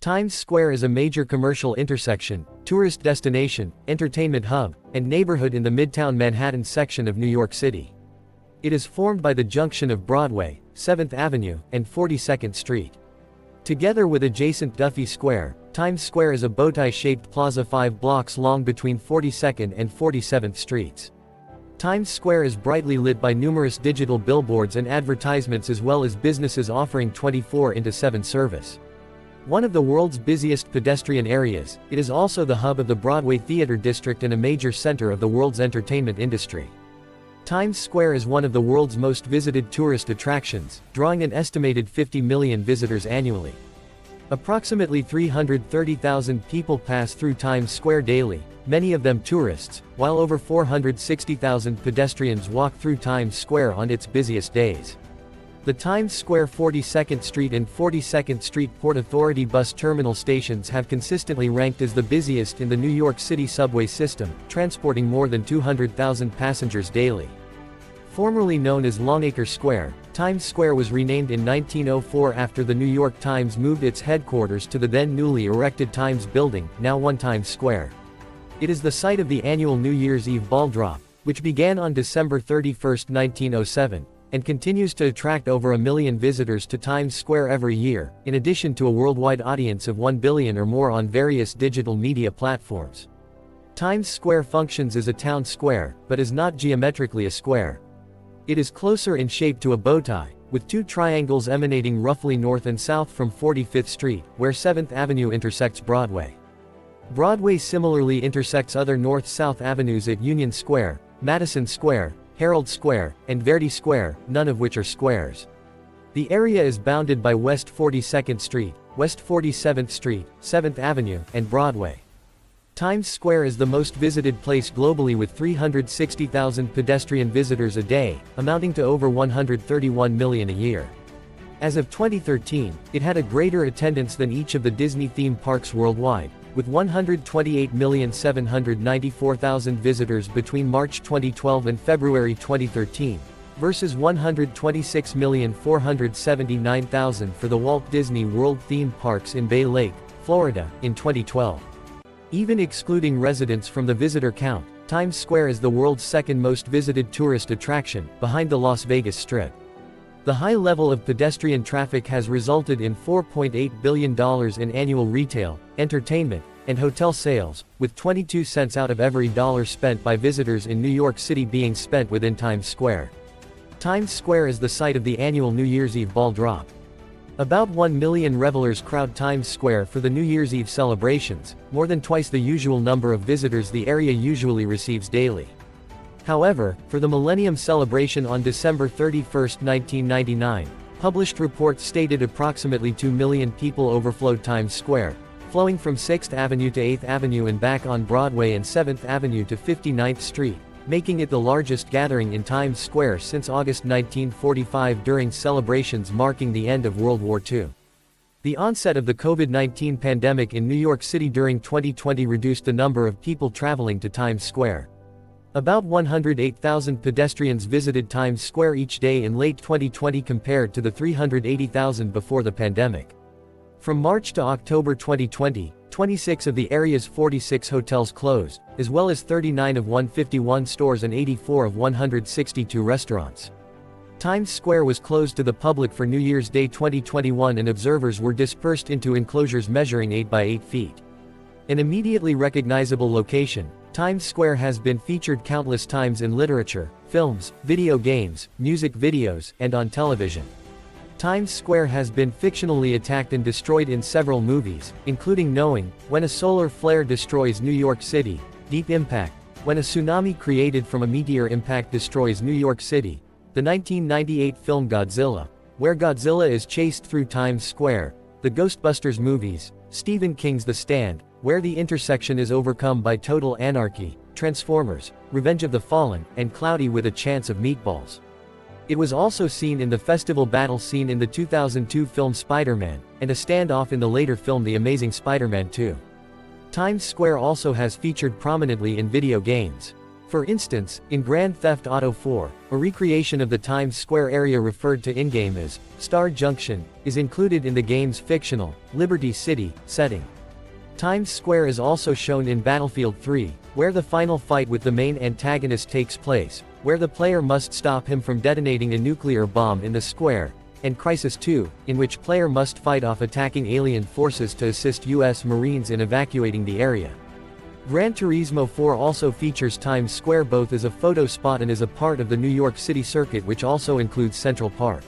Times Square is a major commercial intersection, tourist destination, entertainment hub, and neighborhood in the Midtown Manhattan section of New York City. It is formed by the junction of Broadway, 7th Avenue, and 42nd Street. Together with adjacent Duffy Square, Times Square is a bowtie-shaped plaza 5 blocks long between 42nd and 47th Streets. Times Square is brightly lit by numerous digital billboards and advertisements as well as businesses offering 24/7 service. One of the world's busiest pedestrian areas, it is also the hub of the Broadway Theater District and a major center of the world's entertainment industry. Times Square is one of the world's most visited tourist attractions, drawing an estimated 50 million visitors annually. Approximately 330,000 people pass through Times Square daily, many of them tourists, while over 460,000 pedestrians walk through Times Square on its busiest days. The Times Square 42nd Street and 42nd Street Port Authority bus terminal stations have consistently ranked as the busiest in the New York City subway system, transporting more than 200,000 passengers daily. Formerly known as Longacre Square, Times Square was renamed in 1904 after the New York Times moved its headquarters to the then newly erected Times Building, now One Times Square. It is the site of the annual New Year's Eve ball drop, which began on December 31, 1907. And continues to attract over 1 million visitors to Times Square every year, in addition to a worldwide audience of 1 billion or more on various digital media platforms. Times Square functions as a town square, but is not geometrically a square. It is closer in shape to a bowtie, with two triangles emanating roughly north and south from 45th Street, where 7th Avenue intersects Broadway. Broadway similarly intersects other north-south avenues at Union Square, Madison Square, Herald Square, and Verdi Square, none of which are squares. The area is bounded by West 42nd Street, West 47th Street, 7th Avenue, and Broadway. Times Square is the most visited place globally with 360,000 pedestrian visitors a day, amounting to over 131 million a year. As of 2013, it had a greater attendance than each of the Disney theme parks worldwide, with 128,794,000 visitors between March 2012 and February 2013, versus 126,479,000 for the Walt Disney World theme parks in Bay Lake, Florida, in 2012. Even excluding residents from the visitor count, Times Square is the world's second most visited tourist attraction, behind the Las Vegas Strip. The high level of pedestrian traffic has resulted in $4.8 billion in annual retail, entertainment, and hotel sales, with 22 cents out of every dollar spent by visitors in New York City being spent within Times Square. Times Square is the site of the annual New Year's Eve ball drop. About 1 million revelers crowd Times Square for the New Year's Eve celebrations, more than twice the usual number of visitors the area usually receives daily. However, for the Millennium Celebration on December 31, 1999, published reports stated approximately 2 million people overflowed Times Square, flowing from 6th Avenue to 8th Avenue and back on Broadway and 7th Avenue to 59th Street, making it the largest gathering in Times Square since August 1945 during celebrations marking the end of World War II. The onset of the COVID-19 pandemic in New York City during 2020 reduced the number of people traveling to Times Square. About 108,000 pedestrians visited Times Square each day in late 2020 compared to the 380,000 before the pandemic. From March to October 2020, 26 of the area's 46 hotels closed, as well as 39 of 151 stores and 84 of 162 restaurants. Times Square was closed to the public for New Year's Day 2021 and observers were dispersed into enclosures measuring 8 by 8 feet. An immediately recognizable location, Times Square has been featured countless times in literature, films, video games, music videos, and on television. Times Square has been fictionally attacked and destroyed in several movies, including Knowing, When a Solar Flare Destroys New York City, Deep Impact, When a Tsunami Created from a Meteor Impact Destroys New York City, the 1998 film Godzilla, where Godzilla is chased through Times Square, the Ghostbusters movies, Stephen King's The Stand, where the intersection is overcome by total anarchy, Transformers, Revenge of the Fallen, and Cloudy with a Chance of Meatballs. It was also seen in the festival battle scene in the 2002 film Spider-Man, and a standoff in the later film The Amazing Spider-Man 2. Times Square also has featured prominently in video games. For instance, in Grand Theft Auto 4, a recreation of the Times Square area referred to in-game as Star Junction is included in the game's fictional Liberty City setting. Times Square is also shown in Battlefield 3, where the final fight with the main antagonist takes place, where the player must stop him from detonating a nuclear bomb in the square, and Crisis 2, in which player must fight off attacking alien forces to assist U.S. Marines in evacuating the area. Gran Turismo 4 also features Times Square both as a photo spot and as a part of the New York City circuit, which also includes Central Park.